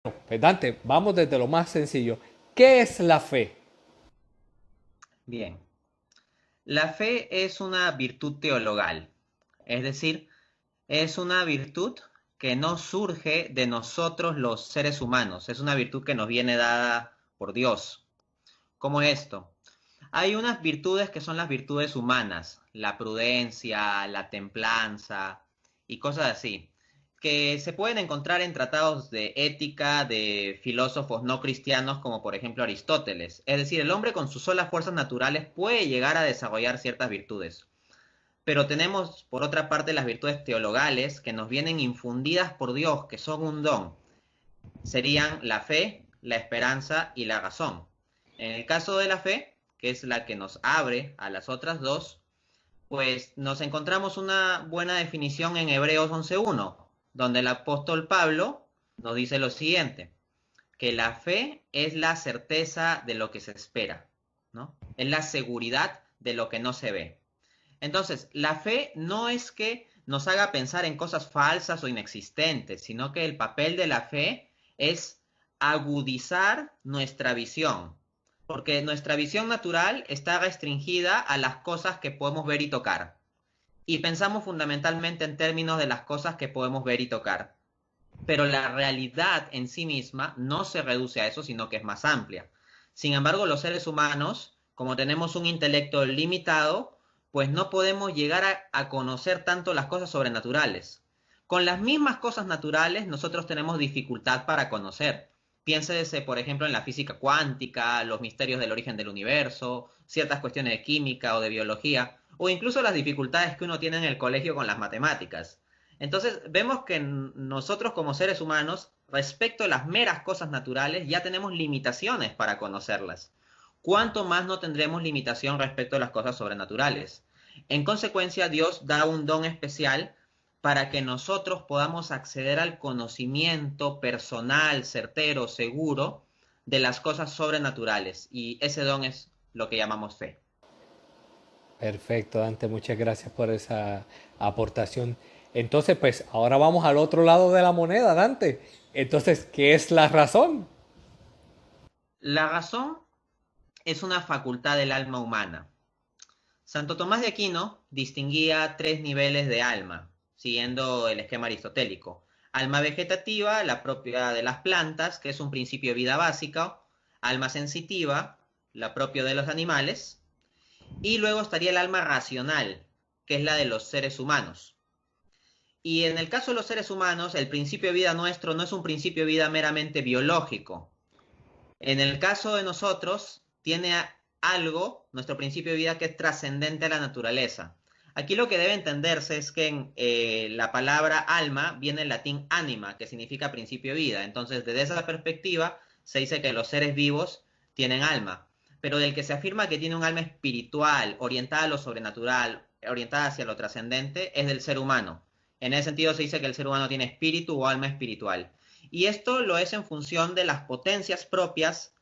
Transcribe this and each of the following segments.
Pues Dante, vamos desde lo más sencillo. ¿Qué es la fe? Bien, la fe es una virtud teologal, es decir, es una virtud que no surge de nosotros los seres humanos, es una virtud que nos viene dada por Dios. ¿Cómo es esto? Hay unas virtudes que son las virtudes humanas, la prudencia, la templanza y cosas así, que se pueden encontrar en tratados de ética de filósofos no cristianos como por ejemplo Aristóteles. Es decir, el hombre con sus solas fuerzas naturales puede llegar a desarrollar ciertas virtudes. Pero tenemos por otra parte las virtudes teologales que nos vienen infundidas por Dios, que son un don. Serían la fe, la esperanza y la razón. En el caso de la fe, que es la que nos abre a las otras dos, pues nos encontramos una buena definición en Hebreos 11.1, donde el apóstol Pablo nos dice lo siguiente, que la fe es la certeza de lo que se espera, ¿no? Es la seguridad de lo que no se ve. Entonces, la fe no es que nos haga pensar en cosas falsas o inexistentes, sino que el papel de la fe es agudizar nuestra visión, porque nuestra visión natural está restringida a las cosas que podemos ver y tocar. Y pensamos fundamentalmente en términos de las cosas que podemos ver y tocar. Pero la realidad en sí misma no se reduce a eso, sino que es más amplia. Sin embargo, los seres humanos, como tenemos un intelecto limitado, pues no podemos llegar a conocer tanto las cosas sobrenaturales. Con las mismas cosas naturales, nosotros tenemos dificultad para conocer. Piénsese, por ejemplo, en la física cuántica, los misterios del origen del universo, ciertas cuestiones de química o de biología, o incluso las dificultades que uno tiene en el colegio con las matemáticas. Entonces, vemos que nosotros como seres humanos, respecto a las meras cosas naturales, ya tenemos limitaciones para conocerlas. ¿Cuánto más no tendremos limitación respecto a las cosas sobrenaturales? En consecuencia, Dios da un don especial para que nosotros podamos acceder al conocimiento personal, certero, seguro de las cosas sobrenaturales. Y ese don es lo que llamamos fe. Perfecto, Dante, muchas gracias por esa aportación. Entonces, pues ahora vamos al otro lado de la moneda, Dante. Entonces, ¿qué es la razón? La razón es una facultad del alma humana. Santo Tomás de Aquino distinguía tres niveles de alma, siguiendo el esquema aristotélico. Alma vegetativa, la propia de las plantas, que es un principio de vida básica. Alma sensitiva, la propia de los animales. Y luego estaría el alma racional, que es la de los seres humanos. Y en el caso de los seres humanos, el principio de vida nuestro no es un principio de vida meramente biológico. En el caso de nosotros, tiene algo, nuestro principio de vida, que es trascendente a la naturaleza. Aquí lo que debe entenderse es que la palabra alma viene del latín anima, que significa principio de vida. Entonces, desde esa perspectiva, se dice que los seres vivos tienen alma. Pero del que se afirma que tiene un alma espiritual, orientada a lo sobrenatural, orientada hacia lo trascendente, es del ser humano. En ese sentido se dice que el ser humano tiene espíritu o alma espiritual. Y esto lo es en función de las potencias propias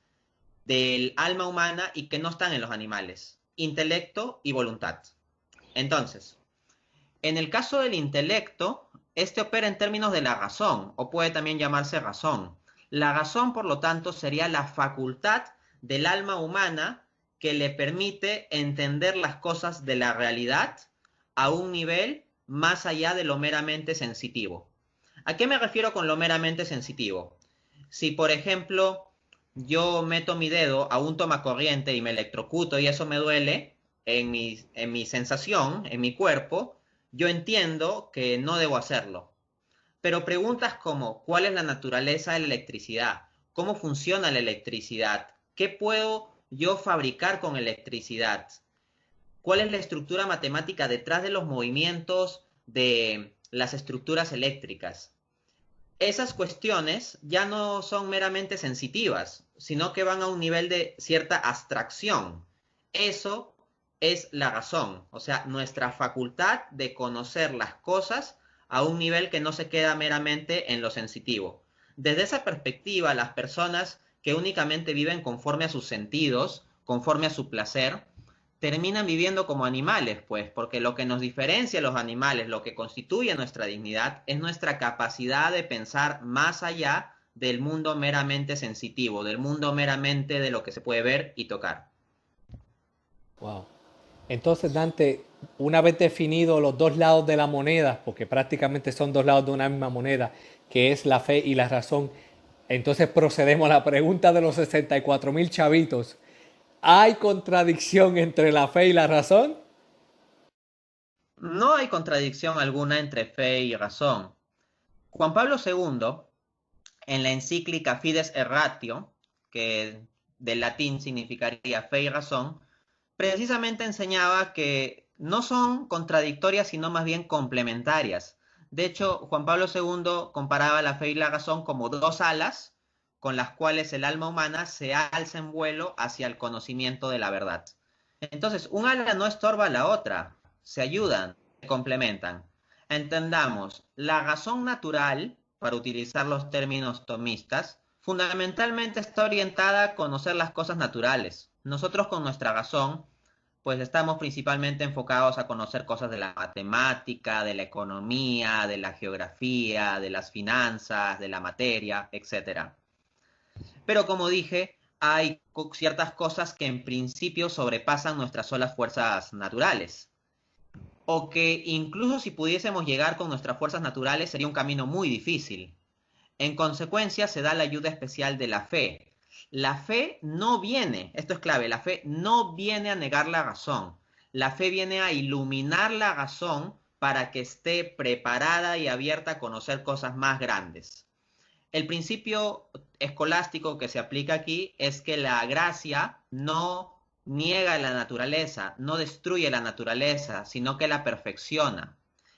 del alma humana y que no están en los animales, intelecto y voluntad. Entonces, en el caso del intelecto, este opera en términos de la razón, o puede también llamarse razón. La razón, por lo tanto, sería la facultad del alma humana que le permite entender las cosas de la realidad a un nivel más allá de lo meramente sensitivo. ¿A qué me refiero con lo meramente sensitivo? Si, por ejemplo, yo meto mi dedo a un tomacorriente y me electrocuto y eso me duele en mi sensación, en mi cuerpo, yo entiendo que no debo hacerlo. Pero preguntas como, ¿cuál es la naturaleza de la electricidad? ¿Cómo funciona la electricidad? ¿Qué puedo yo fabricar con electricidad? ¿Cuál es la estructura matemática detrás de los movimientos de las estructuras eléctricas? Esas cuestiones ya no son meramente sensitivas, sino que van a un nivel de cierta abstracción. Eso es la razón, o sea, nuestra facultad de conocer las cosas a un nivel que no se queda meramente en lo sensitivo. Desde esa perspectiva, las personas que únicamente viven conforme a sus sentidos, conforme a su placer, terminan viviendo como animales, pues, porque lo que nos diferencia a los animales, lo que constituye nuestra dignidad, es nuestra capacidad de pensar más allá del mundo meramente sensitivo, del mundo meramente de lo que se puede ver y tocar. Wow. Entonces, Dante, una vez definido los dos lados de la moneda, porque prácticamente son dos lados de una misma moneda, que es la fe y la razón, entonces procedemos a la pregunta de los 64.000 chavitos. ¿Hay contradicción entre la fe y la razón? No hay contradicción alguna entre fe y razón. Juan Pablo II, en la encíclica Fides et Ratio, que del latín significaría fe y razón, precisamente enseñaba que no son contradictorias, sino más bien complementarias. De hecho, Juan Pablo II comparaba la fe y la razón como dos alas con las cuales el alma humana se alza en vuelo hacia el conocimiento de la verdad. Entonces, un ala no estorba a la otra, se ayudan, se complementan. Entendamos, la razón natural, para utilizar los términos tomistas, fundamentalmente está orientada a conocer las cosas naturales. Nosotros con nuestra razón pues estamos principalmente enfocados a conocer cosas de la matemática, de la economía, de la geografía, de las finanzas, de la materia, etcétera. Pero como dije, hay ciertas cosas que en principio sobrepasan nuestras solas fuerzas naturales. O que incluso si pudiésemos llegar con nuestras fuerzas naturales sería un camino muy difícil. En consecuencia, se da la ayuda especial de la fe. La fe no viene, esto es clave, la fe no viene a negar la razón. La fe viene a iluminar la razón para que esté preparada y abierta a conocer cosas más grandes. El principio escolástico que se aplica aquí es que la gracia no niega la naturaleza, no destruye la naturaleza, sino que la perfecciona.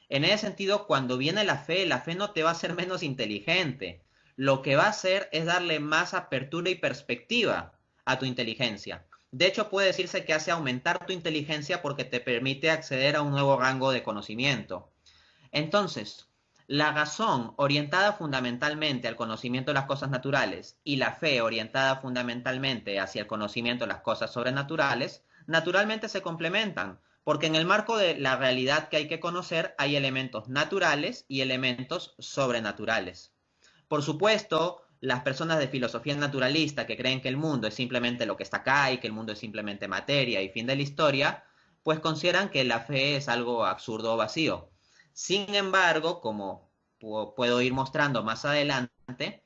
En ese sentido, cuando viene la fe no te va a hacer menos inteligente. Lo que va a hacer es darle más apertura y perspectiva a tu inteligencia. De hecho, puede decirse que hace aumentar tu inteligencia porque te permite acceder a un nuevo rango de conocimiento. Entonces, la razón orientada fundamentalmente al conocimiento de las cosas naturales y la fe orientada fundamentalmente hacia el conocimiento de las cosas sobrenaturales, naturalmente se complementan, porque en el marco de la realidad que hay que conocer hay elementos naturales y elementos sobrenaturales. Por supuesto, las personas de filosofía naturalista que creen que el mundo es simplemente lo que está acá y que el mundo es simplemente materia y fin de la historia, pues consideran que la fe es algo absurdo o vacío. Sin embargo, como puedo ir mostrando más adelante,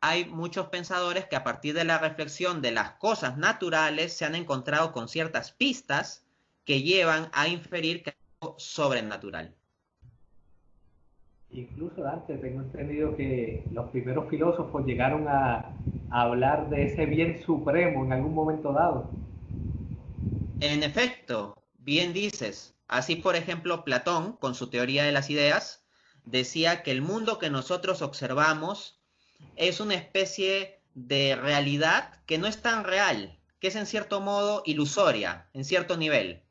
hay muchos pensadores que a partir de la reflexión de las cosas naturales se han encontrado con ciertas pistas que llevan a inferir que es algo sobrenatural. Incluso Dante, tengo entendido que los primeros filósofos llegaron a hablar de ese bien supremo en algún momento dado. En efecto, bien dices. Así, por ejemplo, Platón, con su teoría de las ideas, decía que el mundo que nosotros observamos es una especie de realidad que no es tan real, que es en cierto modo ilusoria, en cierto nivel,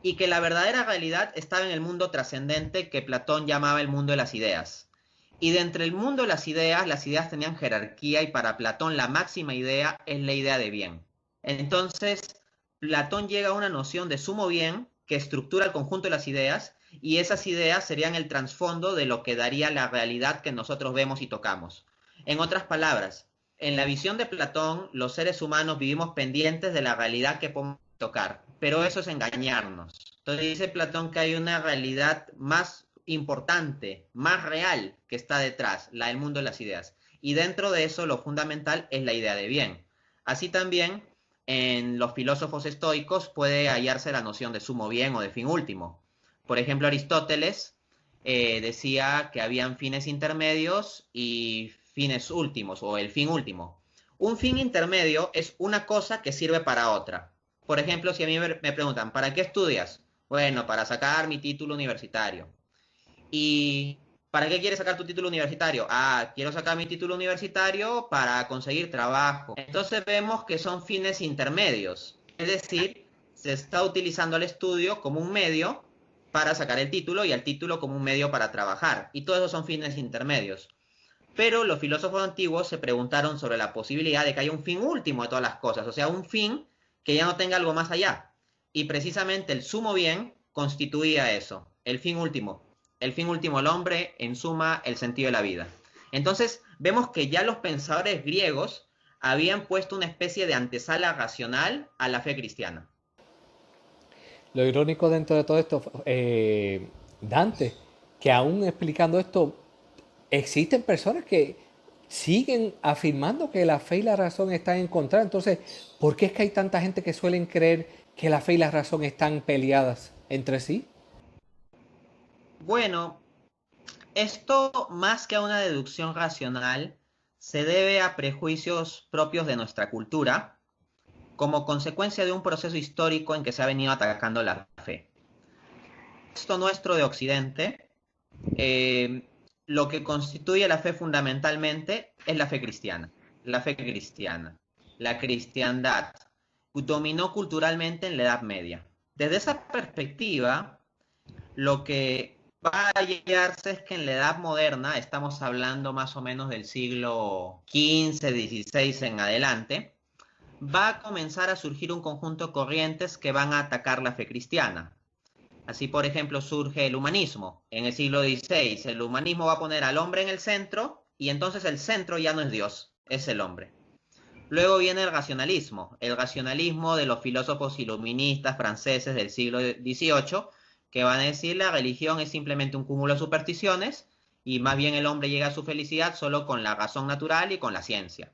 y que la verdadera realidad estaba en el mundo trascendente que Platón llamaba el mundo de las ideas. Y de entre el mundo de las ideas tenían jerarquía y para Platón la máxima idea es la idea de bien. Entonces, Platón llega a una noción de sumo bien que estructura el conjunto de las ideas y esas ideas serían el trasfondo de lo que daría la realidad que nosotros vemos y tocamos. En otras palabras, en la visión de Platón, los seres humanos vivimos pendientes de la realidad que podemos tocar, pero eso es engañarnos. Entonces dice Platón que hay una realidad más importante, más real que está detrás, la del mundo de las ideas. Y dentro de eso lo fundamental es la idea de bien. Así también en los filósofos estoicos puede hallarse la noción de sumo bien o de fin último. Por ejemplo, Aristóteles decía que habían fines intermedios y fines últimos o el fin último. Un fin intermedio es una cosa que sirve para otra. Por ejemplo, si a mí me preguntan, ¿para qué estudias? Bueno, para sacar mi título universitario. ¿Y para qué quieres sacar tu título universitario? Ah, quiero sacar mi título universitario para conseguir trabajo. Entonces vemos que son fines intermedios. Es decir, se está utilizando el estudio como un medio para sacar el título y el título como un medio para trabajar. Y todos esos son fines intermedios. Pero los filósofos antiguos se preguntaron sobre la posibilidad de que haya un fin último de todas las cosas, o sea, un fin que ya no tenga algo más allá. Y precisamente el sumo bien constituía eso, el fin último del hombre, en suma, el sentido de la vida. Entonces, vemos que ya los pensadores griegos habían puesto una especie de antesala racional a la fe cristiana. Lo irónico dentro de todo esto, Dante, que aún explicando esto, existen personas que siguen afirmando que la fe y la razón están en contra. Entonces, ¿por qué es que hay tanta gente que suelen creer que la fe y la razón están peleadas entre sí? Bueno, esto más que a una deducción racional se debe a prejuicios propios de nuestra cultura como consecuencia de un proceso histórico en que se ha venido atacando la fe. Esto nuestro de Occidente, eh, lo que constituye la fe fundamentalmente es la fe cristiana. La fe cristiana, la cristiandad, dominó culturalmente en la Edad Media. Desde esa perspectiva, lo que va a hallarse es que en la Edad Moderna, estamos hablando más o menos del siglo XV, XVI en adelante, va a comenzar a surgir un conjunto de corrientes que van a atacar la fe cristiana. Así, por ejemplo, surge el humanismo. En el siglo XVI, el humanismo va a poner al hombre en el centro y entonces el centro ya no es Dios, es el hombre. Luego viene el racionalismo de los filósofos iluministas franceses del siglo XVIII, que van a decir la religión es simplemente un cúmulo de supersticiones y más bien el hombre llega a su felicidad solo con la razón natural y con la ciencia.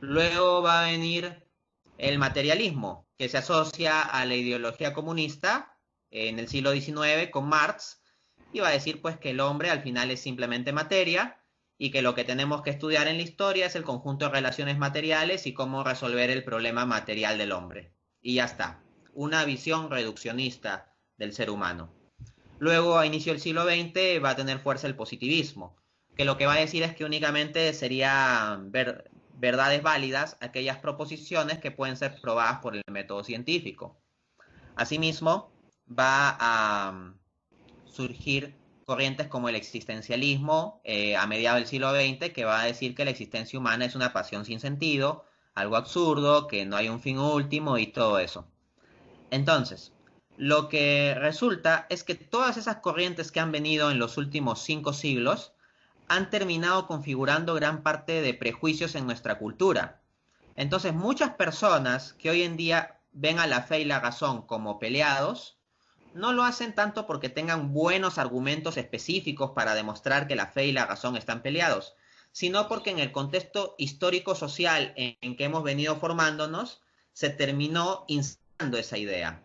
Luego va a venir el materialismo, que se asocia a la ideología comunista en el siglo XIX con Marx, y va a decir pues que el hombre al final es simplemente materia y que lo que tenemos que estudiar en la historia es el conjunto de relaciones materiales y cómo resolver el problema material del hombre. Y ya está, una visión reduccionista del ser humano. Luego, a inicio del siglo XX, va a tener fuerza el positivismo, que lo que va a decir es que únicamente serían verdades válidas aquellas proposiciones que pueden ser probadas por el método científico. Asimismo, va a surgir corrientes como el existencialismo a mediados del siglo XX, que va a decir que la existencia humana es una pasión sin sentido, algo absurdo, que no hay un fin último y todo eso. Entonces, lo que resulta es que todas esas corrientes que han venido en los últimos 5 siglos han terminado configurando gran parte de prejuicios en nuestra cultura. Entonces, muchas personas que hoy en día ven a la fe y la razón como peleados, no lo hacen tanto porque tengan buenos argumentos específicos para demostrar que la fe y la razón están peleados, sino porque en el contexto histórico-social en que hemos venido formándonos, se terminó instalando esa idea.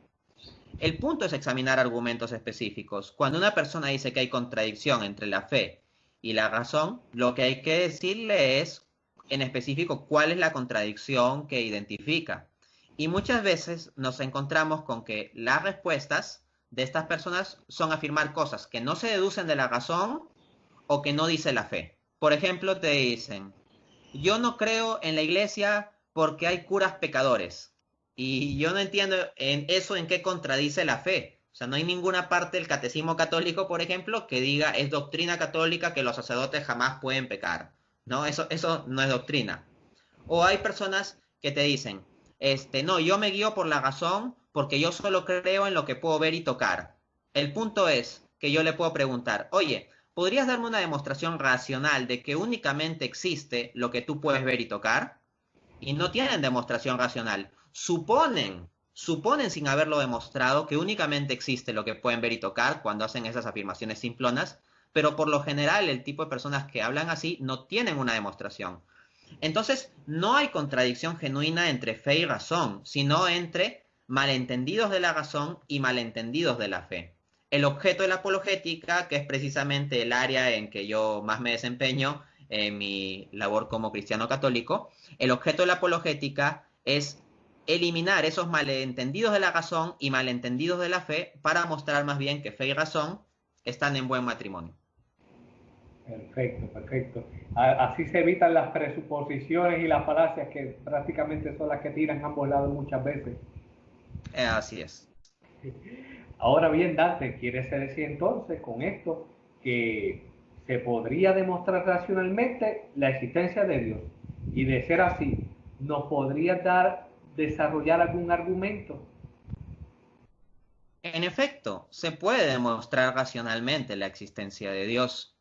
El punto es examinar argumentos específicos. Cuando una persona dice que hay contradicción entre la fe y la razón, lo que hay que decirle es, en específico, cuál es la contradicción que identifica. Y muchas veces nos encontramos con que las respuestas de estas personas son afirmar cosas que no se deducen de la razón o que no dice la fe. Por ejemplo, te dicen, yo no creo en la iglesia porque hay curas pecadores. Y yo no entiendo en eso en qué contradice la fe. O sea, no hay ninguna parte del catecismo católico, por ejemplo, que diga es doctrina católica que los sacerdotes jamás pueden pecar. No, eso no es doctrina. O hay personas que te dicen, no, yo me guío por la razón porque yo solo creo en lo que puedo ver y tocar. El punto es que yo le puedo preguntar, oye, ¿podrías darme una demostración racional de que únicamente existe lo que tú puedes ver y tocar? Y no tienen demostración racional. Suponen sin haberlo demostrado que únicamente existe lo que pueden ver y tocar cuando hacen esas afirmaciones simplonas, pero por lo general el tipo de personas que hablan así no tienen una demostración. Entonces, no hay contradicción genuina entre fe y razón, sino entre malentendidos de la razón y malentendidos de la fe. El objeto de la apologética, que es precisamente el área en que yo más me desempeño en mi labor como cristiano católico, el objeto de la apologética es eliminar esos malentendidos de la razón y malentendidos de la fe para mostrar más bien que fe y razón están en buen matrimonio. Perfecto, perfecto. Así se evitan las presuposiciones y las falacias que prácticamente son las que tiran ambos lados muchas veces. Así es. Ahora bien, Dante, ¿quieres decir entonces con esto que se podría demostrar racionalmente la existencia de Dios? Y de ser así, ¿nos podrías desarrollar algún argumento? En efecto, se puede demostrar racionalmente la existencia de Dios.